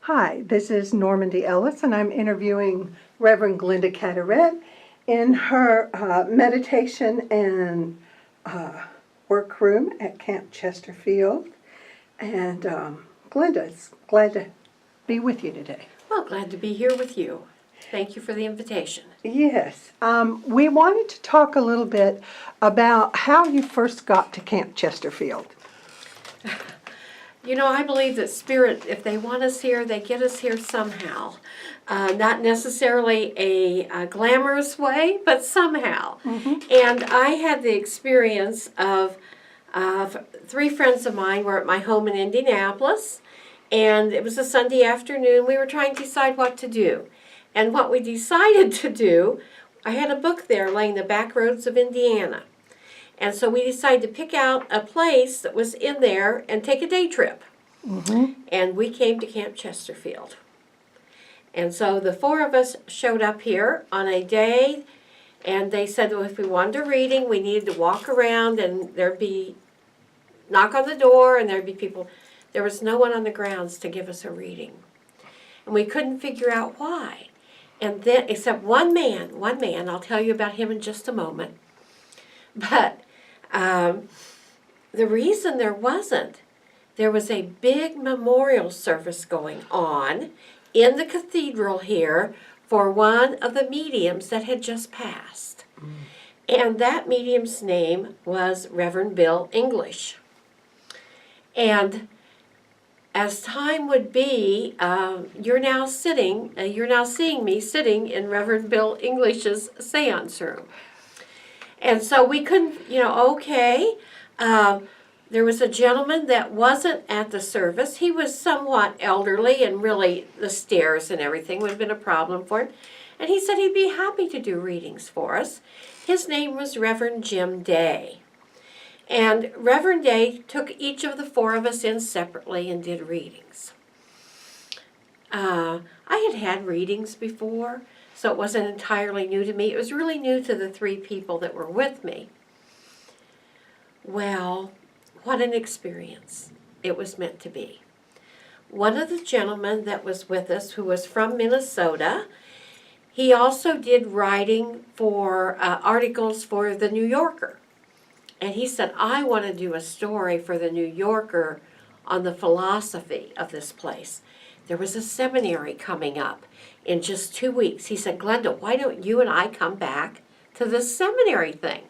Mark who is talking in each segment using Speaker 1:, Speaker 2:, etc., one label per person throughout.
Speaker 1: Hi, this is Normandy Ellis, and I'm interviewing Reverend Glenda Cadarette in her meditation and workroom at Camp Chesterfield. And Glenda, it's glad to be with you today.
Speaker 2: Well, glad to be here with you. Thank you for the invitation.
Speaker 1: Yes, we wanted to talk a little bit about how you first got to Camp Chesterfield.
Speaker 2: You know, I believe that Spirit, if they want us here, they get us here somehow. Not necessarily a glamorous way, but somehow. And I had the experience of three friends of mine were at my home in Indianapolis, and it was a Sunday afternoon. We were trying to decide what to do. And what we decided to do, I had a book there laying the back roads of Indiana. And so we decided to pick out a place that was in there and take a day trip. And we came to Camp Chesterfield. And so the four of us showed up here on a day, and they said, well, if we wanted a reading, we needed to walk around, and there'd be knock on the door, and there'd be people. There was no one on the grounds to give us a reading. And we couldn't figure out why. And then, except one man, I'll tell you about him in just a moment. But the reason there was a big memorial service going on in the cathedral here for one of the mediums that had just passed. And that medium's name was Reverend Bill English. And as time would be, you're now seeing me sitting in Reverend Bill English's seance room. And so we couldn't, okay. There was a gentleman that wasn't at the service. He was somewhat elderly, and really the stairs and everything would have been a problem for him. And he said he'd be happy to do readings for us. His name was Reverend Jim Day. And Reverend Day took each of the four of us in separately and did readings. I had readings before, so it wasn't entirely new to me. It was really new to the three people that were with me. Well, what an experience it was meant to be. One of the gentlemen that was with us, who was from Minnesota, he also did writing for articles for the New Yorker. And he said, I want to do a story for the New Yorker on the philosophy of this place. There was a seminary coming up in just 2 weeks. He said, Glenda, why don't you and I come back to this seminary thing?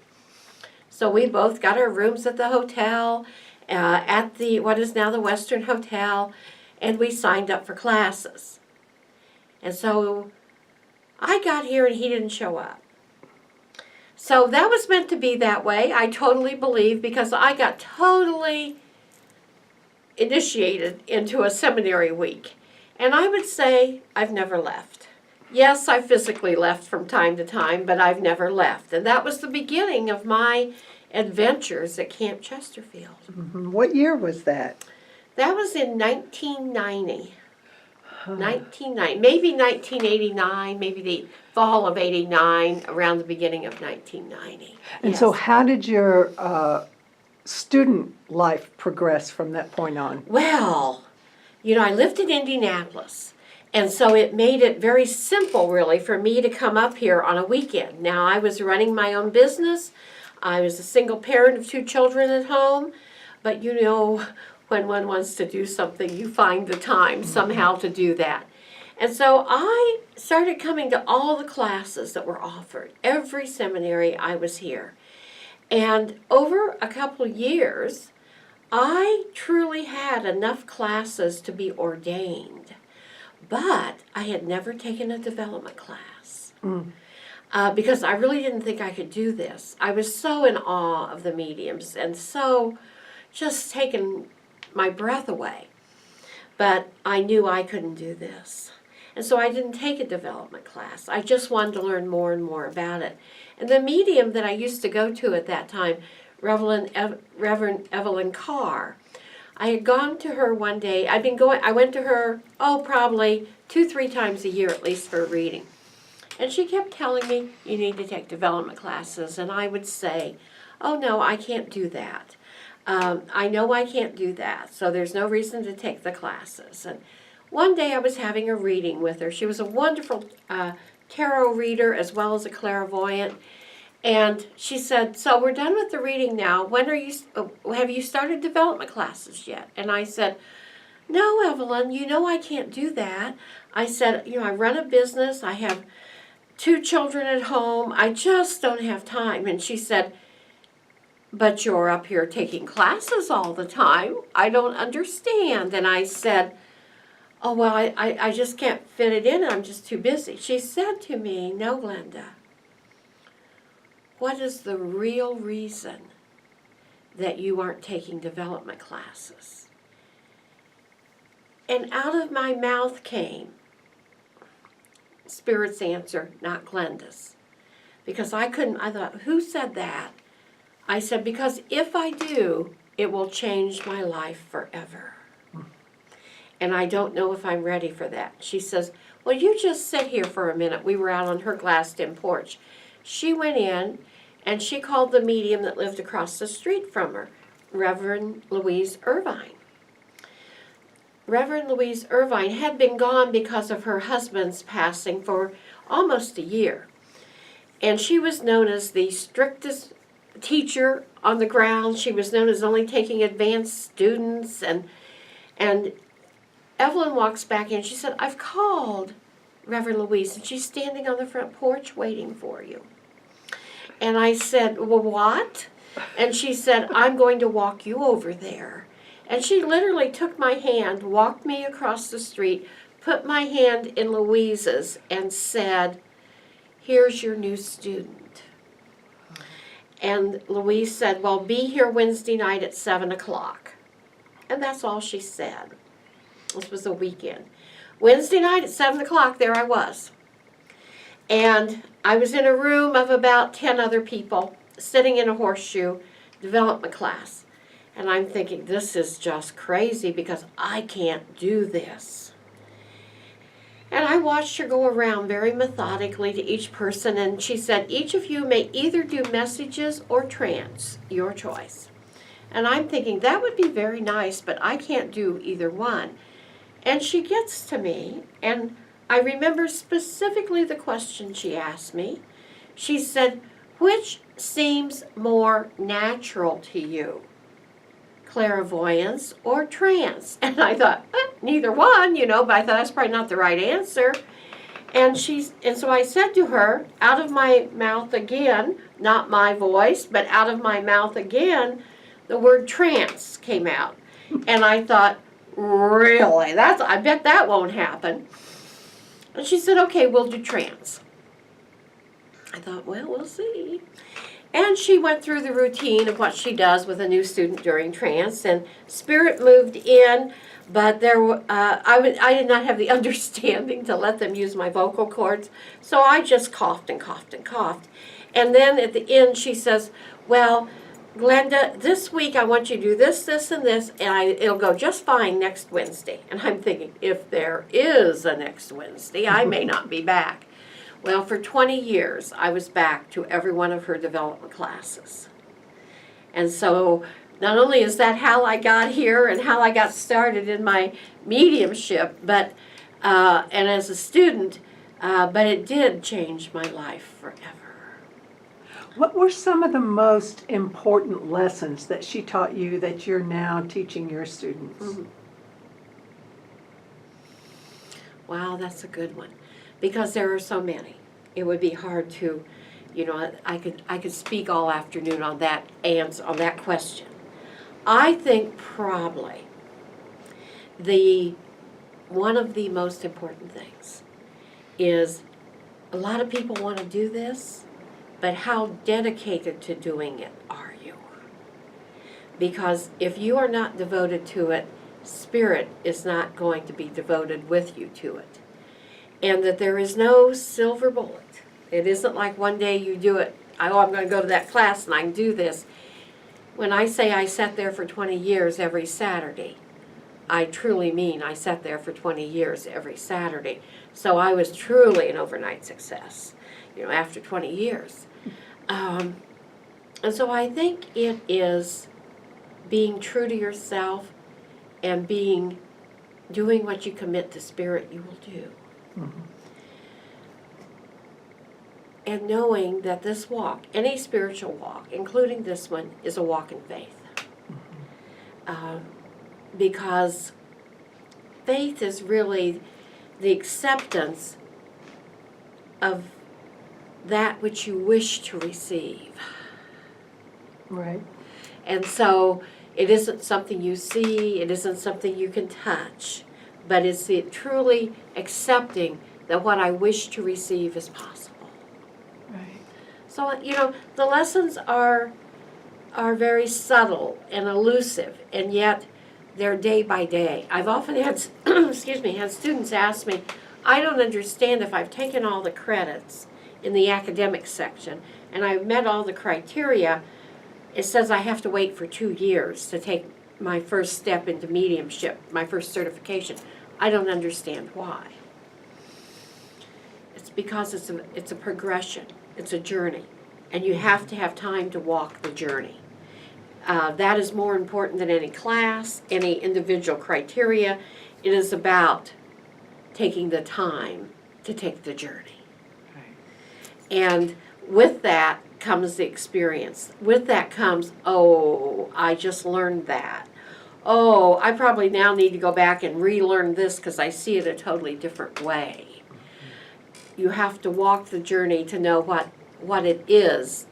Speaker 2: So we both got our rooms at the hotel, at what is now the Western Hotel, and we signed up for classes. And so I got here and he didn't show up. So that was meant to be that way, I totally believe, because I got totally initiated into a seminary week. And I would say I've never left. Yes, I physically left from time to time, but I've never left. And that was the beginning of my adventures at Camp Chesterfield.
Speaker 1: What year was that?
Speaker 2: That was in 1990. 1990, maybe 1989, maybe the fall of 89, around the beginning of 1990.
Speaker 1: And
Speaker 2: Yes.
Speaker 1: so how did your student life progress from that point on?
Speaker 2: Well, I lived in Indianapolis, and so it made it very simple, really, for me to come up here on a weekend. Now, I was running my own business. I was a single parent of 2 children at home, but when one wants to do something, you find the time somehow to do that. And so I started coming to all the classes that were offered. Every seminary I was here. And over a couple of years, I truly had enough classes to be ordained. But I had never taken a development class. Because I really didn't think I could do this. I was so in awe of the mediums and so just taken my breath away. But I knew I couldn't do this. And so I didn't take a development class. I just wanted to learn more and more about it. And the medium that I used to go to at that time, Reverend Evelyn Carr, I had gone to her one day. I went to her, probably 2-3 times a year at least for a reading. And she kept telling me, you need to take development classes. And I would say, oh no, I can't do that. I know I can't do that, so there's no reason to take the classes. And one day I was having a reading with her. She was a wonderful tarot reader as well as a clairvoyant. And she said, so we're done with the reading now. When are you, have you started development classes yet? And I said, no, Evelyn, you know I can't do that. I said, you know, I run a business. I have 2 children at home. I just don't have time. And she said, but you're up here taking classes all the time. I don't understand. And I said, oh, well, I just can't fit it in. I'm just too busy. She said to me, no, Glenda, what is the real reason that you aren't taking development classes? And out of my mouth came Spirit's answer, not Glenda's. Because I thought, who said that? I said, because if I do, it will change my life forever. And I don't know if I'm ready for that. She says, well, you just sit here for a minute. We were out on her glassed-in porch. She went in, and she called the medium that lived across the street from her, Reverend Louise Irvine. Reverend Louise Irvine had been gone because of her husband's passing for almost a year. And she was known as the strictest teacher on the ground. She was known as only taking advanced students. And Evelyn walks back in. She said, I've called Reverend Louise, and she's standing on the front porch waiting for you. And I said, well, what? And she said, I'm going to walk you over there. And she literally took my hand, walked me across the street, put my hand in Louise's, and said, here's your new student. And Louise said, well, be here Wednesday night at 7 o'clock. And that's all she said. This was a weekend. Wednesday night at 7 o'clock, there I was. And I was in a room of about 10 other people, sitting in a horseshoe development class. And I'm thinking, this is just crazy because I can't do this. And I watched her go around very methodically to each person, and she said, each of you may either do messages or trance, your choice. And I'm thinking, that would be very nice, but I can't do either one. And she gets to me, and I remember specifically the question she asked me. She said, which seems more natural to you? Clairvoyance or trance? And I thought, neither one, but I thought that's probably not the right answer. And so I said to her, out of my mouth again, not my voice, but out of my mouth again, the word trance came out. And I thought, really? I bet that won't happen. And she said, okay, we'll do trance. I thought, well, we'll see. And she went through the routine of what she does with a new student during trance, and Spirit moved in, but I did not have the understanding to let them use my vocal cords, so I just coughed and coughed and coughed. And then at the end she says, well, Glenda, this week I want you to do this, this, and this, and it'll go just fine next Wednesday. And I'm thinking, if there is a next Wednesday, I may not be back. Well, for 20 years, I was back to every one of her development classes. And so not only is that how I got here and how I got started in my mediumship, but and as a student, but it did change my life forever.
Speaker 1: What were some of the most important lessons that she taught you that you're now teaching your students?
Speaker 2: Mm-hmm. Wow, that's a good one. Because there are so many. It would be hard to, I could speak all afternoon on that answer, on that question. I think probably one of the most important things is a lot of people want to do this, but how dedicated to doing it are you? Because if you are not devoted to it, Spirit is not going to be devoted with you to it. And that there is no silver bullet. It isn't like one day you do it, I'm going to go to that class and I can do this. When I say I sat there for 20 years every Saturday, I truly mean I sat there for 20 years every Saturday. So I was truly an overnight success, after 20 years. And so I think it is being true to yourself and being doing what you commit to Spirit you will do.
Speaker 1: Mm-hmm.
Speaker 2: And knowing that this walk, any spiritual walk, including this one, is a walk in faith. Because faith is really the acceptance of that which you wish to receive.
Speaker 1: Right.
Speaker 2: And so it isn't something you see, it isn't something you can touch, but it's the truly accepting that what I wish to receive is possible.
Speaker 1: Right.
Speaker 2: So, the lessons are very subtle and elusive, and yet they're day by day. I've often had, had students ask me, I don't understand if I've taken all the credits in the academic section and I've met all the criteria, it says I have to wait for 2 years to take my first step into mediumship, my first certification. I don't understand why. It's because it's a progression, it's a journey, and you have to have time to walk the journey. That is more important than any class, any individual criteria. It is about taking the time to take the journey.
Speaker 1: Right.
Speaker 2: And with that comes the experience. With that comes, oh, I just learned that. Oh, I probably now need to go back and relearn this because I see it a totally different way. You have to walk the journey to know what it is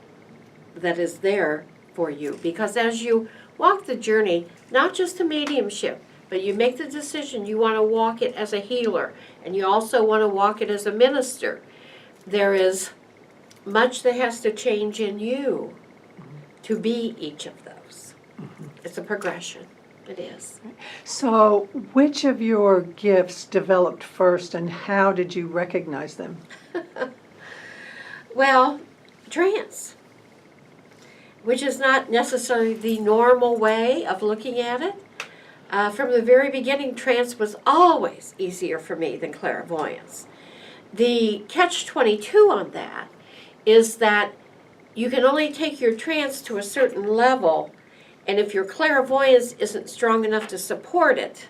Speaker 2: that is there for you. Because as you walk the journey, not just to mediumship, but you make the decision you want to walk it as a healer, and you also want to walk it as a minister. There is much that has to change in you to be each of those. It's a progression. It is.
Speaker 1: So, which of your gifts developed first, and how did you recognize them?
Speaker 2: Well, trance, which is not necessarily the normal way of looking at it. From the very beginning, trance was always easier for me than clairvoyance. The catch-22 on that is that you can only take your trance to a certain level, and if your clairvoyance isn't strong enough to support it,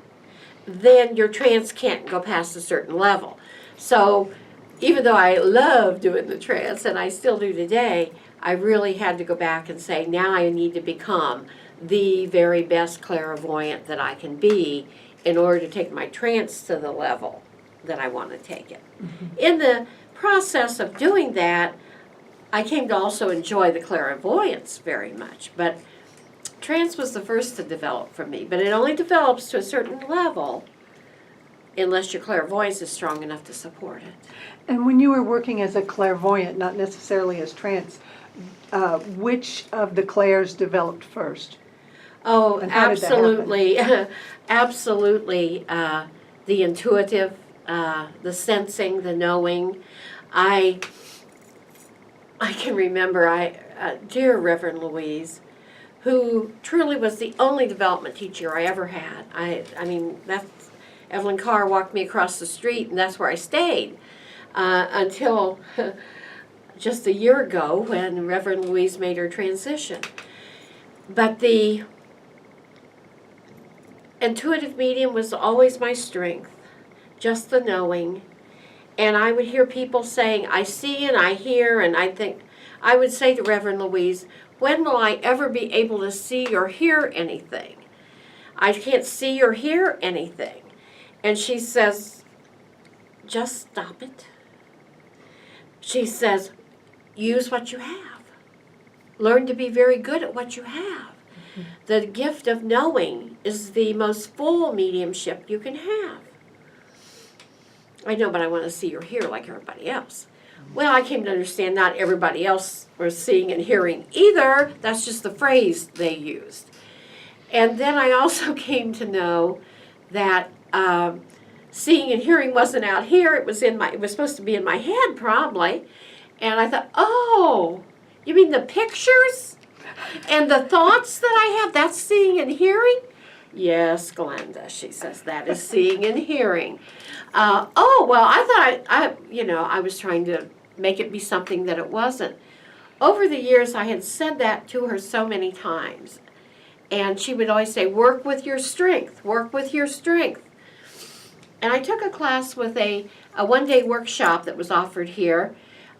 Speaker 2: then your trance can't go past a certain level. So even though I love doing the trance, and I still do today, I really had to go back and say, now I need to become the very best clairvoyant that I can be in order to take my trance to the level that I want to take it. In the process of doing that, I came to also enjoy the clairvoyance very much, but trance was the first to develop for me, but it only develops to a certain level unless your clairvoyance is strong enough to support it.
Speaker 1: And when you were working as a clairvoyant, not necessarily as trance, which of the clairs developed first?
Speaker 2: Oh,
Speaker 1: And how did that happen?
Speaker 2: absolutely, absolutely. The intuitive, the sensing, the knowing. I can remember, dear Reverend Louise, who truly was the only development teacher I ever had. I mean, Evelyn Carr walked me across the street, and that's where I stayed until just a year ago when Reverend Louise made her transition. But the intuitive medium was always my strength, just the knowing. And I would hear people saying, I see and I hear, and I would say to Reverend Louise, when will I ever be able to see or hear anything? I can't see or hear anything. And she says, just stop it. She says, use what you have. Learn to be very good at what you have. The gift of knowing is the most full mediumship you can have. I know, but I want to see or hear like everybody else. Well, I came to understand not everybody else was seeing and hearing either. That's just the phrase they used. And then I also came to know that seeing and hearing wasn't out here. It was supposed to be in my head probably. And I thought, oh, you mean the pictures and the thoughts that I have? That's seeing and hearing? Yes, Glenda, she says, that is seeing and hearing. Oh, well, I thought I was trying to make it be something that it wasn't. Over the years, I had said that to her so many times. And she would always say, work with your strength, work with your strength. And I took a class with a one-day workshop that was offered here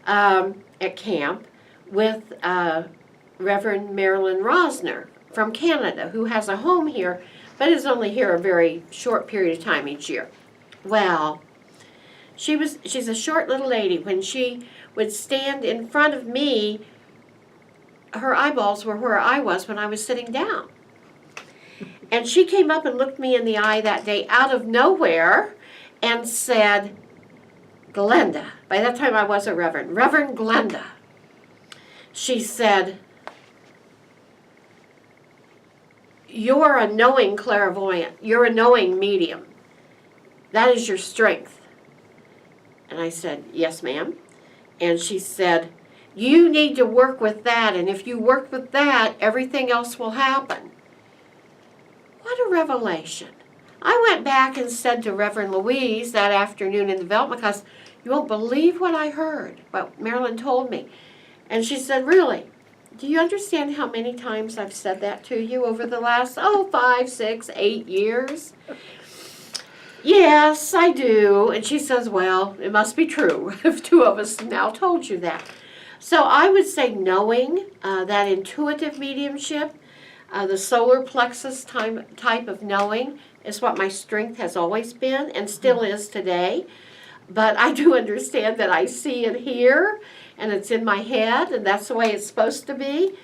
Speaker 2: at camp with Reverend Marilyn Rosner from Canada, who has a home here, but is only here a very short period of time each year. Well, she's a short little lady. When she would stand in front of me, her eyeballs were where I was when I was sitting down. And she came up and looked me in the eye that day out of nowhere and said, Glenda, by that time I was a Reverend Glenda. She said, you're a knowing clairvoyant. You're a knowing medium. That is your strength. And I said, yes, ma'am. And she said, you need to work with that, and if you work with that, everything else will happen. What a revelation. I went back and said to Reverend Louise that afternoon in development class, you won't believe what I heard, what Marilyn told me. And she said, really? Do you understand how many times I've said that to you over the last, 5, 6, 8 years? Yes, I do. And she says, well, it must be true if 2 of us now told you that. So I would say knowing, that intuitive mediumship, the solar plexus type of knowing is what my strength has always been and still is today. But I do understand that I see and hear, and it's in my head, and that's the way it's supposed to be.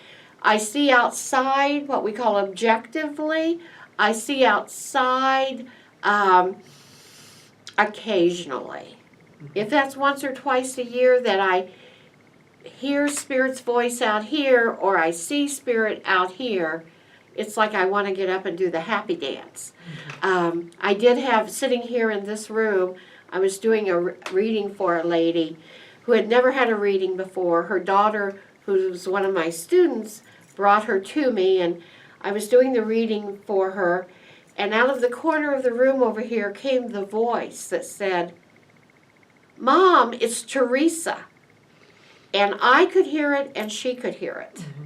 Speaker 2: I see outside, what we call objectively. I see outside occasionally. If that's once or twice a year that I hear Spirit's voice out here, or I see Spirit out here, it's like I want to get up and do the happy dance. I did have, sitting here in this room, I was doing a reading for a lady who had never had a reading before. Her daughter, who was one of my students, brought her to me, and I was doing the reading for her, and out of the corner of the room over here came the voice that said, Mom, it's Teresa. And I could hear it, and she could hear it. Mm-hmm.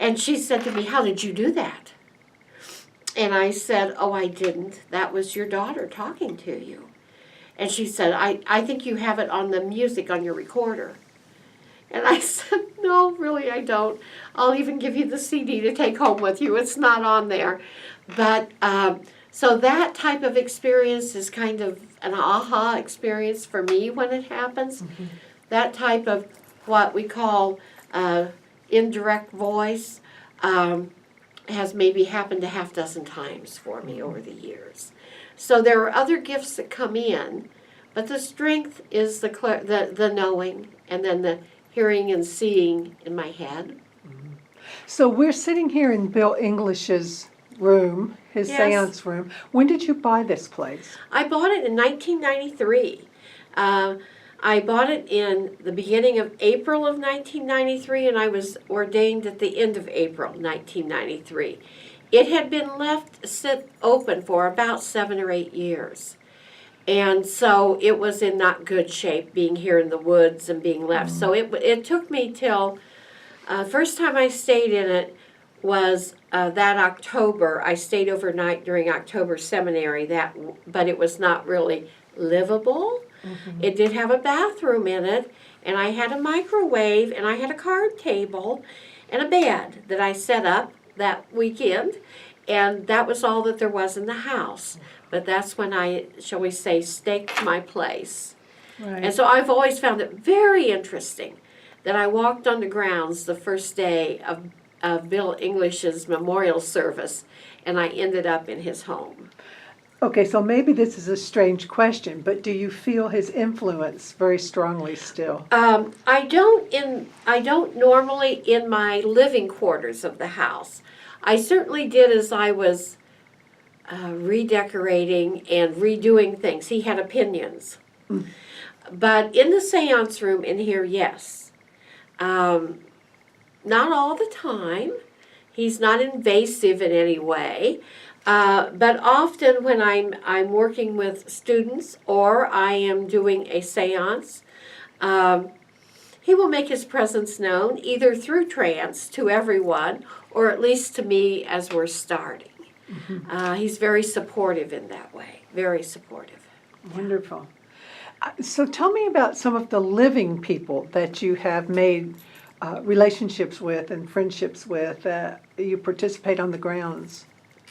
Speaker 2: And she said to me, how did you do that? And I said, oh, I didn't. That was your daughter talking to you. And she said, I think you have it on the music on your recorder. And I said, no, really, I don't. I'll even give you the CD to take home with you. It's not on there. But so that type of experience is kind of an aha experience for me when it happens. Mm-hmm. That type of what we call indirect voice has maybe happened a half dozen times for me over the years. So there are other gifts that come in, but the strength is the knowing, and then the hearing and seeing in my head.
Speaker 1: So we're sitting here in Bill English's room, his
Speaker 2: Yes.
Speaker 1: seance room. When did you buy this place?
Speaker 2: I bought it in 1993. I bought it in the beginning of April of 1993, and I was ordained at the end of April 1993. It had been left sit open for about 7 or 8 years. And so it was in not good shape, being here in the woods and being left. So it took me till, first time I stayed in it was that October. I stayed overnight during October seminary, but it was not really livable. Mm-hmm. It did have a bathroom in it, and I had a microwave, and I had a card table, and a bed that I set up that weekend, and that was all that there was in the house. But that's when I, shall we say, staked my place. Right. And so I've always found it very interesting that I walked on the grounds the first day of Bill English's memorial service, and I ended up in his home.
Speaker 1: Okay, so maybe this is a strange question, but do you feel his influence very strongly still?
Speaker 2: I don't normally in my living quarters of the house. I certainly did as I was redecorating and redoing things. He had opinions. Mm. But in the seance room in here, yes. Not all the time. He's not invasive in any way. But often when I'm working with students or I am doing a seance, he will make his presence known either through trance to everyone or at least to me as we're starting. Mm-hmm. He's very supportive in that way, very supportive.
Speaker 1: Wonderful. So tell me about some of the living people that you have made relationships with and friendships with, you participate on the grounds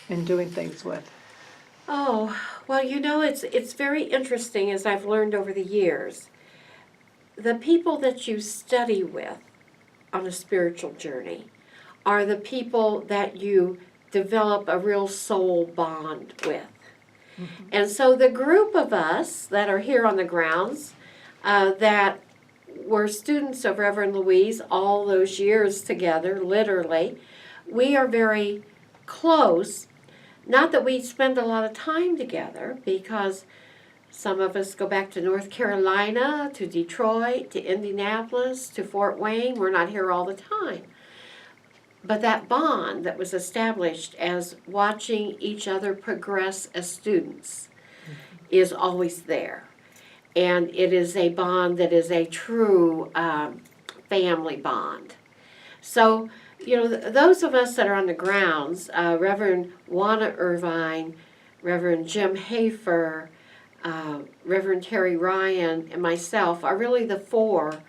Speaker 1: in doing things with.
Speaker 2: Oh, well, it's very interesting as I've learned over the years. The people that you study with on a spiritual journey are the people that you develop a real soul bond with. Mm-hmm. And so the group of us that are here on the grounds that were students of Reverend Louise all those years together, literally, we are very close. Not that we spend a lot of time together, because some of us go back to North Carolina, to Detroit, to Indianapolis, to Fort Wayne. We're not here all the time. But that bond that was established as watching each other progress as students is always there. And it is a bond that is a true family bond. So, those of us that are on the grounds, Reverend Louise Irvine, Reverend Jim Hafer, Reverend Terry Ryan, and myself are really the four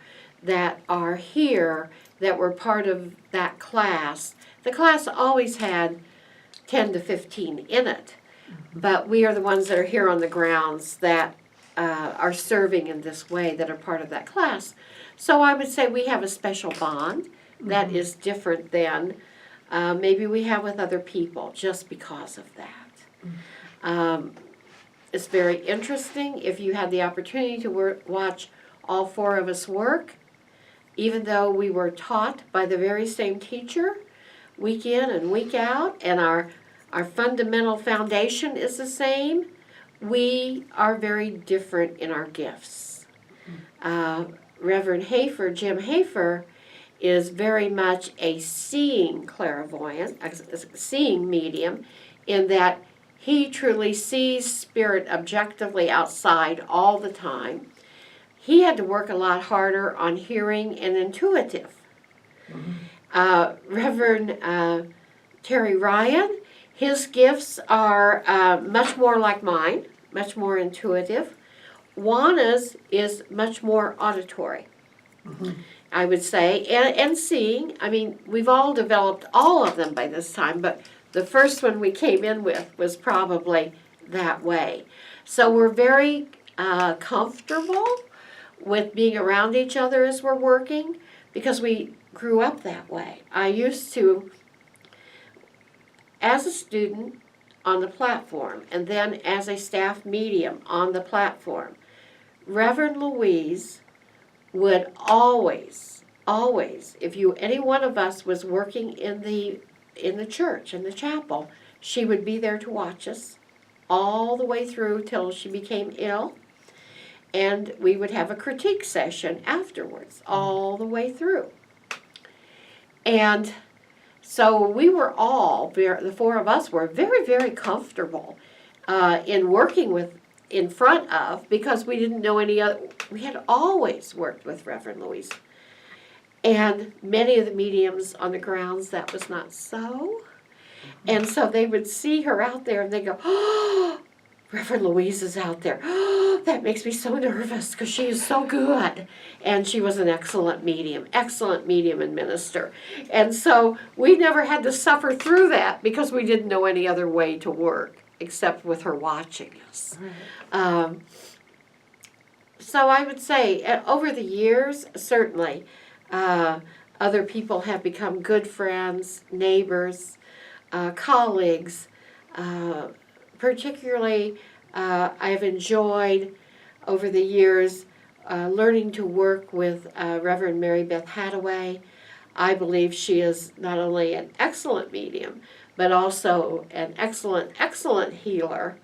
Speaker 2: that are here that were part of that class. The class always had 10 to 15 in it, but we are the ones that are here on the grounds that are serving in this way, that are part of that class. So I would say we have a special bond that is different than maybe we have with other people, just because of that. It's very interesting. If you had the opportunity to watch all four of us work, even though we were taught by the very same teacher week in and week out, and our fundamental foundation is the same, we are very different in our gifts. Reverend Hafer, Jim Hafer, is very much a seeing clairvoyant, a seeing medium, in that he truly sees spirit objectively outside all the time. He had to work a lot harder on hearing and intuitive. Reverend Terry Ryan, his gifts are much more like mine, much more intuitive. Juana's is much more auditory, I would say, and seeing. I mean, we've all developed all of them by this time, but the first one we came in with was probably that way. So we're very comfortable with being around each other as we're working, because we grew up that way. I used to, as a student on the platform, and then as a staff medium on the platform, Reverend Louise would always, if any one of us was working in the church, in the chapel, she would be there to watch us all the way through till she became ill. And we would have a critique session afterwards, all the way through. And so we were all, the four of us were very, very comfortable in working in front of, because we didn't know any other. We had always worked with Reverend Louise. And many of the mediums on the grounds, that was not so. And so they would see her out there and they go, "Oh, Reverend Louise is out there. Oh, that makes me so nervous, because she is so good." And she was an excellent medium and minister. And so we never had to suffer through that, because we didn't know any other way to work except with her watching us. Right. So I would say over the years, certainly, other people have become good friends, neighbors, colleagues. Particularly, I've enjoyed over the years learning to work with Reverend Mary Beth Hadaway. I believe she is not only an excellent medium, but also an excellent healer,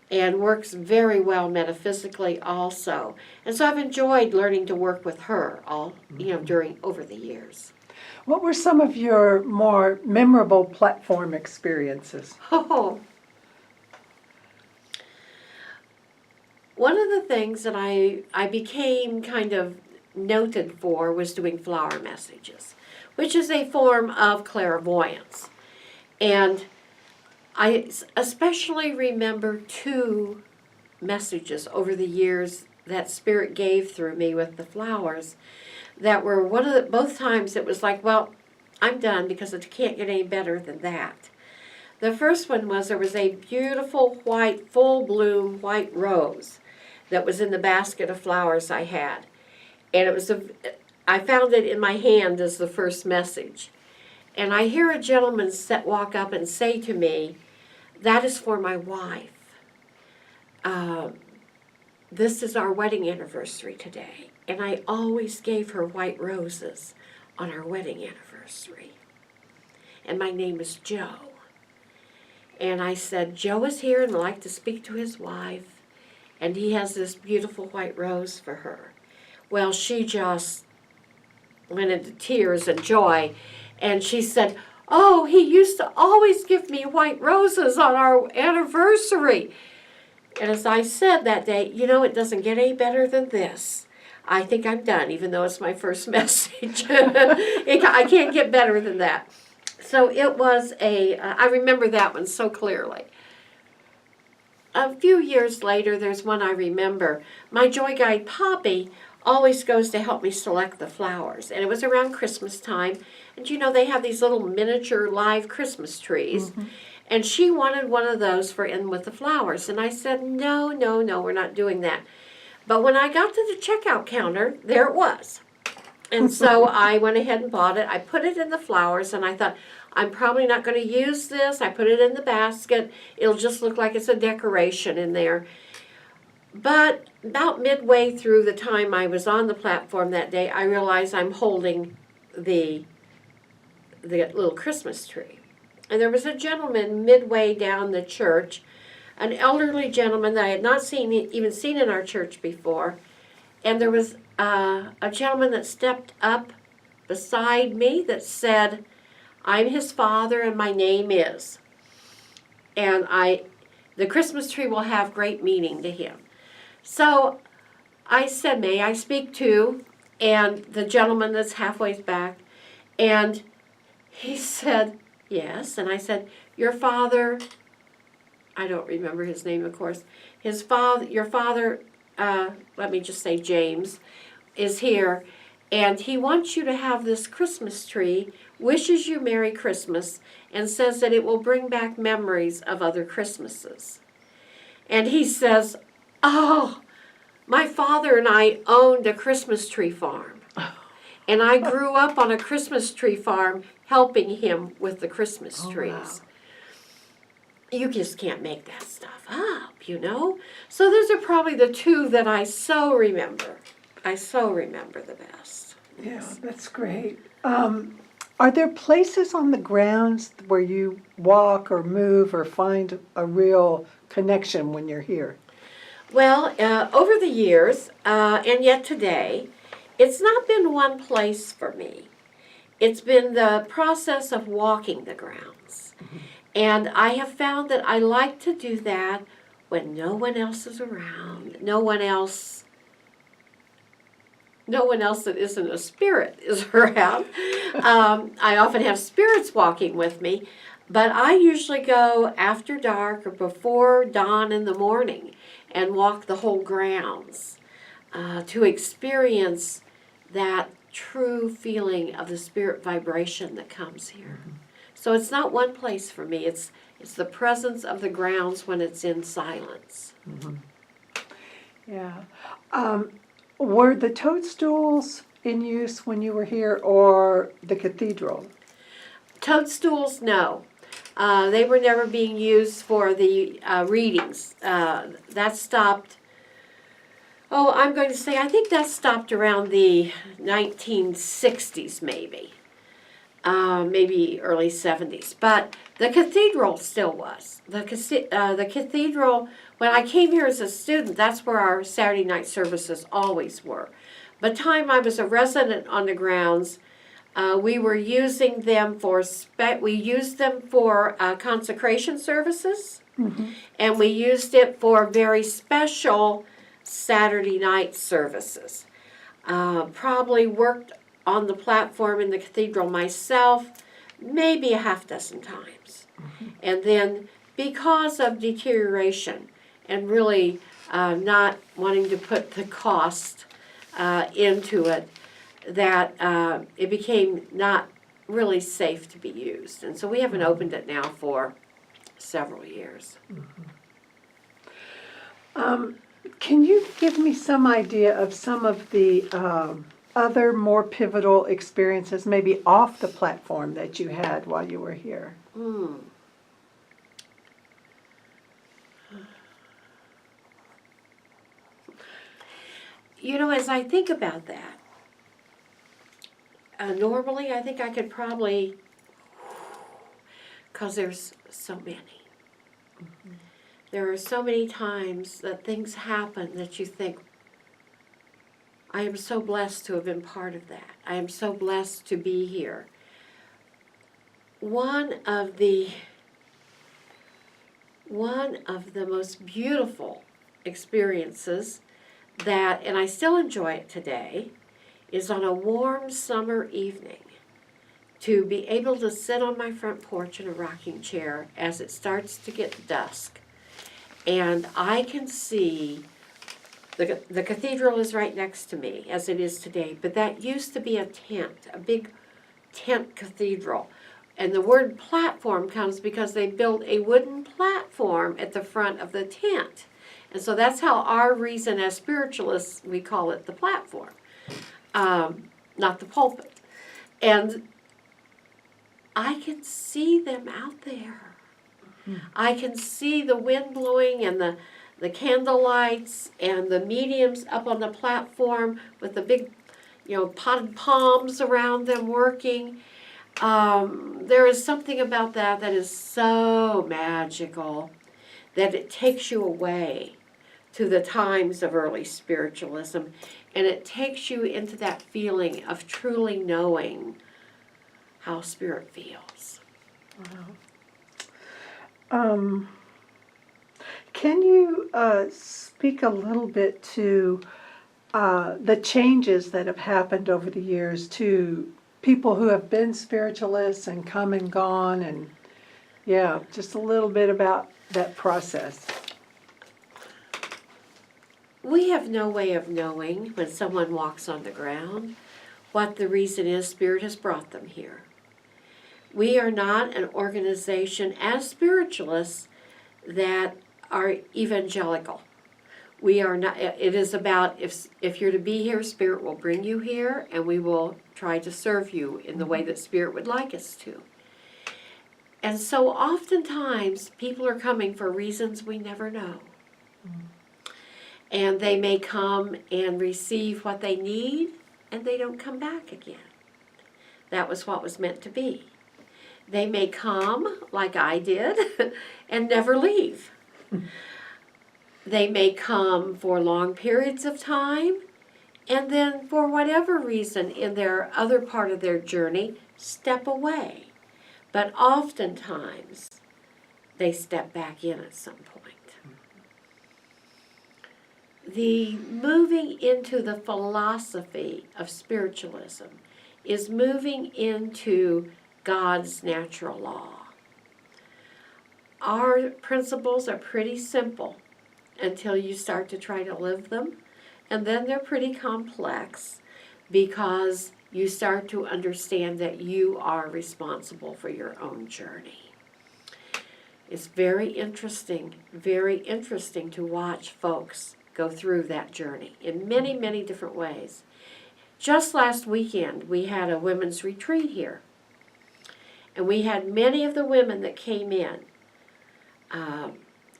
Speaker 2: and works very well metaphysically also. And so I've enjoyed learning to work with her over the years.
Speaker 1: What were some of your more memorable platform experiences?
Speaker 2: Oh. One of the things that I became kind of noted for was doing flower messages, which is a form of clairvoyance. And I especially remember two messages over the years that Spirit gave through me with the flowers that were both times it was like, well, I'm done because it can't get any better than that. The first one was there was a beautiful white, full bloom white rose that was in the basket of flowers I had. And I found it in my hand as the first message. And I hear a gentleman walk up and say to me, that is for my wife. This is our wedding anniversary today. And I always gave her white roses on our wedding anniversary. And my name is Joe. And I said, Joe is here and would like to speak to his wife. And he has this beautiful white rose for her. Well, she just went into tears and joy. And she said, oh, he used to always give me white roses on our anniversary. And as I said that day, it doesn't get any better than this. I think I'm done, even though it's my first message. I can't get better than that. So it was I remember that one so clearly. A few years later, there's one I remember. My joy guide, Poppy, always goes to help me select the flowers. And it was around Christmas time. And they have these little miniature live Christmas trees. Mm-hmm. And she wanted one of those for in with the flowers. And I said, no, we're not doing that. But when I got to the checkout counter, there it was. And so I went ahead and bought it. I put it in the flowers, and I thought, I'm probably not going to use this. I put it in the basket. It'll just look like it's a decoration in there. But about midway through the time I was on the platform that day, I realized I'm holding the little Christmas tree. And there was a gentleman midway down the church, an elderly gentleman that I had not even seen in our church before. And there was a gentleman that stepped up beside me that said, I'm his father and my name is. And the Christmas tree will have great meaning to him. So I said, may I speak to? And the gentleman that's halfway back, and he said, yes. And I said, your father, I don't remember his name, of course. Your father, let me just say James, is here. And he wants you to have this Christmas tree, wishes you Merry Christmas, and says that it will bring back memories of other Christmases. And he says, oh, my father and I owned a Christmas tree farm. And I grew up on a Christmas tree farm helping him with the Christmas trees. Wow. You just can't make that stuff up, So those are probably the two that I so remember. I so remember the best.
Speaker 1: Yeah, that's great. Are there places on the grounds where you walk or move or find a real connection when you're here?
Speaker 2: Well, over the years, and yet today, it's not been one place for me. It's been the process of walking the grounds. Mm-hmm. And I have found that I like to do that when no one else is around, no one else that isn't a spirit is around. I often have spirits walking with me, but I usually go after dark or before dawn in the morning and walk the whole grounds to experience that true feeling of the spirit vibration that comes here. Mm-hmm. So it's not one place for me. It's the presence of the grounds when it's in silence.
Speaker 1: Mm-hmm. Yeah. Were the toadstools in use when you were here, or the cathedral?
Speaker 2: Toadstools, no. They were never being used for the readings. That stopped, I'm going to say, I think that stopped around the 1960s maybe. Maybe early 70s. But the cathedral still was. The cathedral, when I came here as a student, that's where our Saturday night services always were. By the time I was a resident on the grounds, we were using them for consecration services, mm-hmm. and we used it for very special Saturday night services. Probably worked on the platform in the cathedral myself maybe a half dozen times. Mm-hmm. And then because of deterioration and really not wanting to put the cost into it, that it became not really safe to be used. And so we haven't opened it now for several years.
Speaker 1: Can you give me some idea of some of the other more pivotal experiences, maybe off the platform, that you had while you were here?
Speaker 2: You know, as I think about that, normally I think I could probably, because there's so many. There are so many times that things happen that you think, I am so blessed to have been part of that. I am so blessed to be here. One of the most beautiful experiences that, and I still enjoy it today, is on a warm summer evening to be able to sit on my front porch in a rocking chair as it starts to get dusk. And I can see the cathedral is right next to me, as it is today, but that used to be a tent, a big tent cathedral. And the word platform comes because they built a wooden platform at the front of the tent. And so that's how our reason as spiritualists, we call it the platform, not the pulpit. And I can see them out there. I can see the wind blowing and the candle lights and the mediums up on the platform with the big, potted palms around them working. There is something about that is so magical that it takes you away to the times of early spiritualism, and it takes you into that feeling of truly knowing how spirit feels.
Speaker 1: Can you speak a little bit to the changes that have happened over the years to people who have been spiritualists and come and gone, and just a little bit about that process?
Speaker 2: We have no way of knowing when someone walks on the ground what the reason is Spirit has brought them here. We are not an organization as spiritualists that are evangelical. We are not. It is about if you're to be here, Spirit will bring you here, and we will try to serve you in the way that Spirit would like us to. And so oftentimes people are coming for reasons we never know. And they may come and receive what they need, and they don't come back again. That was what was meant to be. They may come, like I did, and never leave. They may come for long periods of time, and then for whatever reason in their other part of their journey, step away. But oftentimes, they step back in at some point. The moving into the philosophy of spiritualism is moving into God's natural law. Our principles are pretty simple until you start to try to live them, and then they're pretty complex because you start to understand that you are responsible for your own journey. It's very interesting to watch folks go through that journey in many, many different ways. Just last weekend, we had a women's retreat here. And we had many of the women that came in.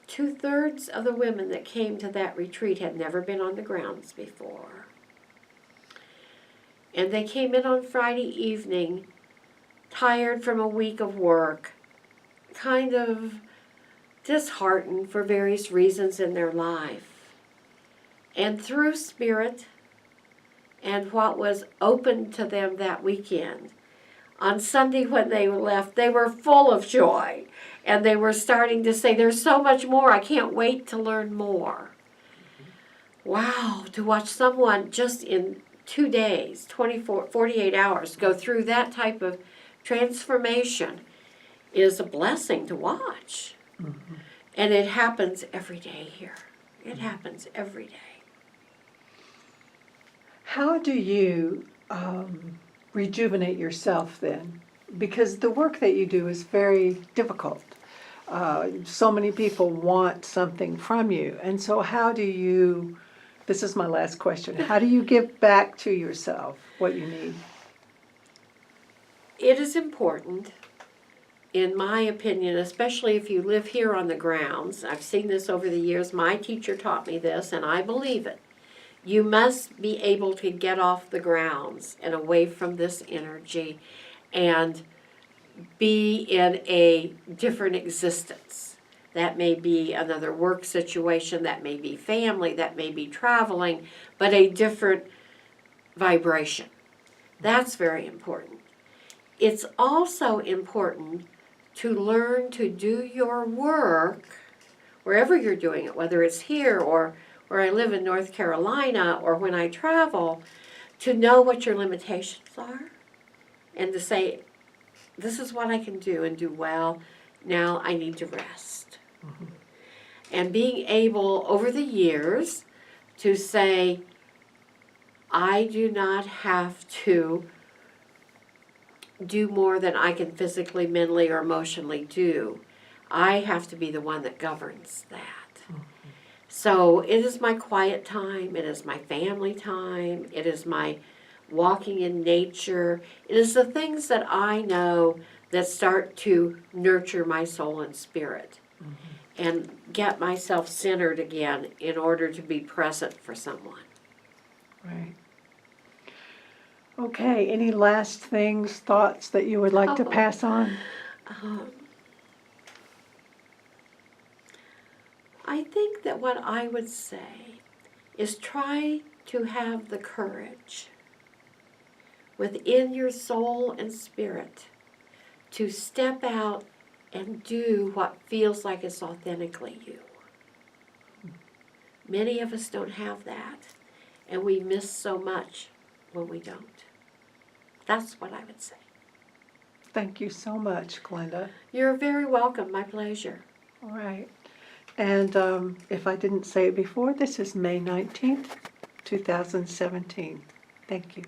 Speaker 2: 2/3 of the women that came to that retreat had never been on the grounds before. And they came in on Friday evening, tired from a week of work, kind of disheartened for various reasons in their life. And through Spirit and what was open to them that weekend, on Sunday when they left, they were full of joy. And they were starting to say, there's so much more, I can't wait to learn more. Wow, to watch someone just in 2 days, 48 hours, go through that type of transformation is a blessing to watch. And it happens every day here. It happens every day.
Speaker 1: How do you rejuvenate yourself then? Because the work that you do is very difficult. So many people want something from you. And so how do you, this is my last question, how do you give back to yourself what you need?
Speaker 2: It is important, in my opinion, especially if you live here on the grounds. I've seen this over the years. My teacher taught me this, and I believe it. You must be able to get off the grounds and away from this energy and be in a different existence. That may be another work situation, that may be family, that may be traveling, but a different vibration. That's very important. It's also important to learn to do your work wherever you're doing it, whether it's here or where I live in North Carolina or when I travel, to know what your limitations are and to say, this is what I can do and do well. Now I need to rest. Mm-hmm. And being able, over the years, to say, I do not have to do more than I can physically, mentally, or emotionally do. I have to be the one that governs that. Mm-hmm. So it is my quiet time, it is my family time, it is my walking in nature. It is the things that I know that start to nurture my soul and spirit, mm-hmm. and get myself centered again in order to be present for someone.
Speaker 1: Right. Okay, any last things, thoughts that you would like to pass on?
Speaker 2: I think that what I would say is try to have the courage within your soul and spirit to step out and do what feels like it's authentically you. Many of us don't have that, and we miss so much when we don't. That's what I would say.
Speaker 1: Thank you so much, Glenda.
Speaker 2: You're very welcome. My pleasure.
Speaker 1: All right. And if I didn't say it before, this is May 19th, 2017. Thank you.